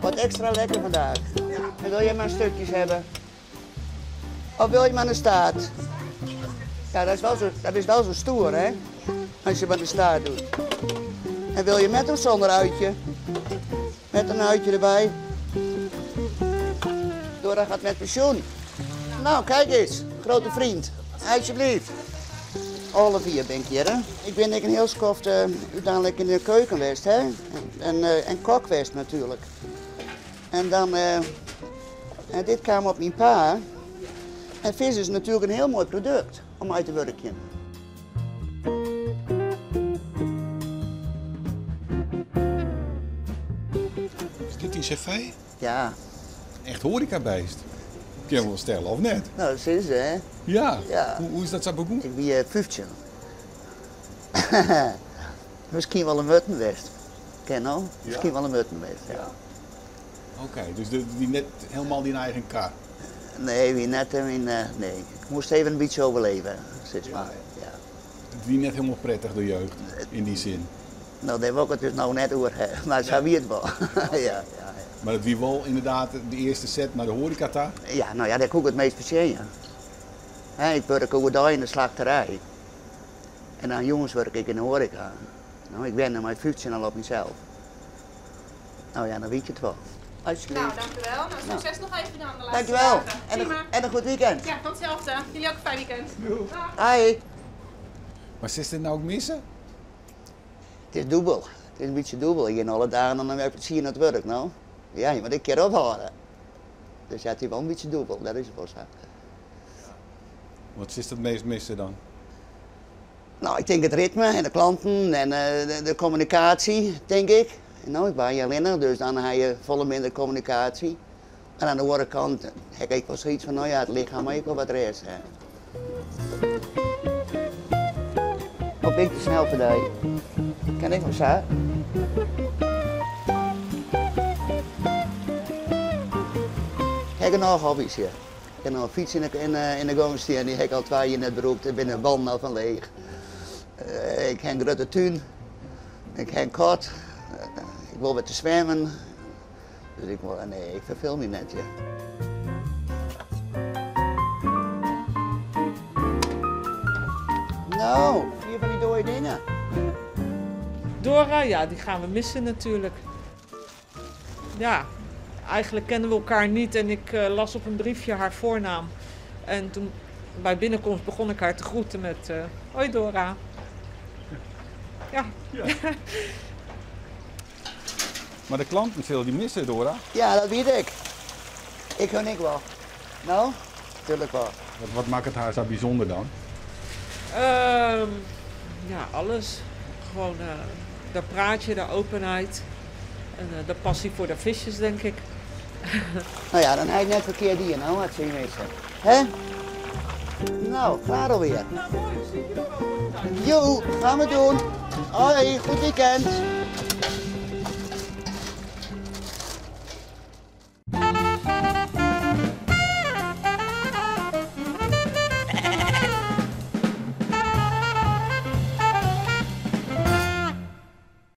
Wat extra lekker vandaag. En wil je maar stukjes hebben? Of wil je maar een staart? Ja, dat is wel zo stoer, hè? Als je maar de staart doet. En wil je met of zonder uitje? Met een uitje erbij. Dora gaat met pensioen. Nou, kijk eens. Grote vriend. Alsjeblieft. Alle vier ben ik hier, hè. Ik ben een heel skoft uiteindelijk in de keuken geweest, hè. En kok geweest natuurlijk. En dan, en dit kwam op mijn pa. En vis is natuurlijk een heel mooi product om uit te werken. Is dit die cv? Ja. Echt horecabeest. Kun je wel stellen, of net? Nou, dat is ze, hè. Ja. Ja. Hoe is dat zo begonnen? Ik ben 15. Misschien wel een muttenwest. Ken je? Misschien wel een muttenwest, ja. Oké, dus die net helemaal die eigen kar. Nee, wie net nee. Ik moest even een beetje overleven, zeg maar. Ja. Die net helemaal prettig de jeugd, in die zin. Nou, daar wil ik het dus nou net over hebben, maar zo wie het wel. Ja. Maar het wie wel inderdaad de eerste set naar de horeca daar? Ja, nou ja, dat koek het meest plezier. Ik werk overdag in de slachterij. En dan jongens werk ik in de horeca. Nou, ik ben er maar 15 al op mezelf. Nou ja, dan weet je het wel. Alsjeblieft. Nou, dankjewel. Nou, succes nog even dan de laatste Dankjewel. dagen. En een goed weekend. Ja, tot hetzelfde. Jullie ook een fijn weekend. Hi. Maar is dit nou ook missen? Het is dubbel. Het is een beetje dubbel. Ik ga alle dagen dan weer plezier naar het werk, nou. Ja, je moet een keer ophouden. Dus ja, het is wel een beetje dubbel, dat is het wel zo. Wat is het meest missen dan? Nou, ik denk het ritme en de klanten en de communicatie, denk ik. Nou, ik ben hier alleen, dus dan heb je volle minder communicatie. En aan de andere kant heb ik wel zoiets van, nou ja, het lichaam mag ook wel wat rest. Of ben ik te snel voor jou? Kan ik wel zo? Ik heb nog hobby's hier. Ik heb nog een fiets in de gangstier en die heb ik al 2 jaar net beroept. Ik ben een band al van leeg. Ik heb een grote tuin. Ik heb een kot. Ik wil met te zwemmen. Dus ik verveel me net, ja. Nou, 4 van die dode dingen. Dora, ja, die gaan we missen natuurlijk. Ja, eigenlijk kennen we elkaar niet en ik las op een briefje haar voornaam. En toen bij binnenkomst begon ik haar te groeten met hoi Dora. Ja. Maar de klanten veel die missen, Dora. Ja, dat weet ik. Ik gun ik wel. Nou, natuurlijk wel. Wat maakt het haar zo bijzonder dan? Ja, alles. Gewoon dat praatje, de openheid en de passie voor de visjes, denk ik. Nou ja, dan heb je net verkeerd hier, nou, wat zie je missen. Hè? Nou, klaar alweer. Jo, gaan we doen. Hoi, goed weekend.